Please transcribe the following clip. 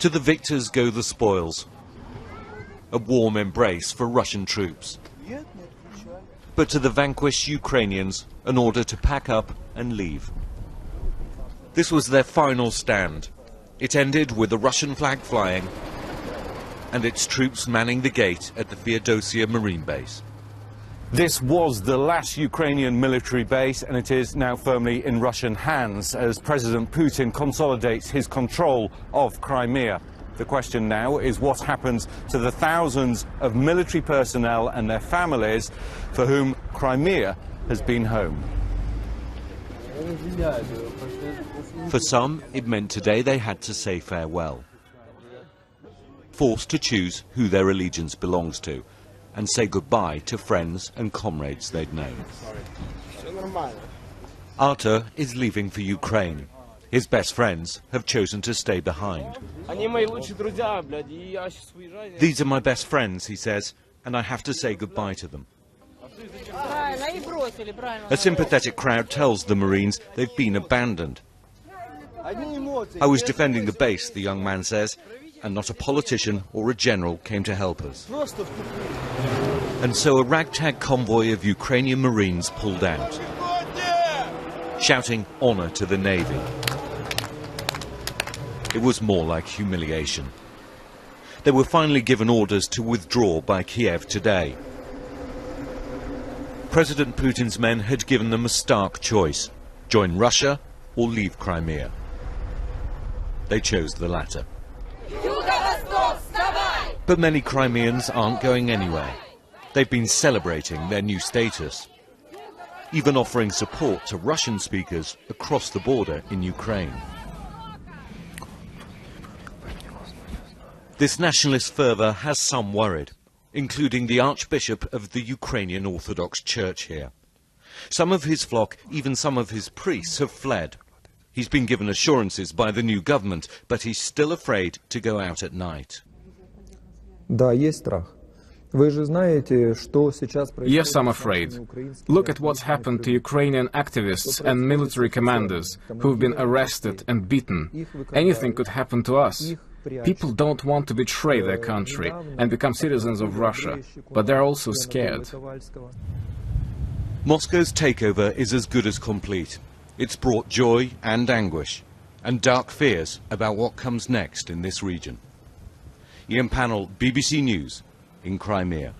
To the victors go the spoils. A warm embrace for Russian troops. But to the vanquished Ukrainians, an order to pack up and leave. This was their final stand. It ended with the Russian flag flying and its troops manning the gate at the Feodosia Marine Base. This was the last Ukrainian military base, and it is now firmly in Russian hands as President Putin consolidates his control of Crimea. The question now is what happens to the thousands of military personnel and their families for whom Crimea has been home. For some, it meant today they had to say farewell. Forced to choose who their allegiance belongs to and say goodbye to friends and comrades they'd known. Artur is leaving for Ukraine. His best friends have chosen to stay behind. These are my best friends, he says, and I have to say goodbye to them. A sympathetic crowd tells the Marines they've been abandoned. I was defending the base, the young man says, and not a politician or a general came to help us. And so a ragtag convoy of Ukrainian Marines pulled out, shouting honor to the Navy. It was more like humiliation. They were finally given orders to withdraw by Kiev today. President Putin's men had given them a stark choice: join Russia or leave Crimea. They chose the latter. But many Crimeans aren't going anywhere. They've been celebrating their new status, even offering support to Russian speakers across the border in Ukraine. This nationalist fervour has some worried, including the Archbishop of the Ukrainian Orthodox Church here. Some of his flock, even some of his priests, have fled. He's been given assurances by the new government, but he's still afraid to go out at night. Yes, I'm afraid. Look at what's happened to Ukrainian activists and military commanders who've been arrested and beaten. Anything could happen to us. People don't want to betray their country and become citizens of Russia, but they're also scared. Moscow's takeover is as good as complete. It's brought joy and anguish, and dark fears about what comes next in this region. Ian Pannell, BBC News, in Crimea.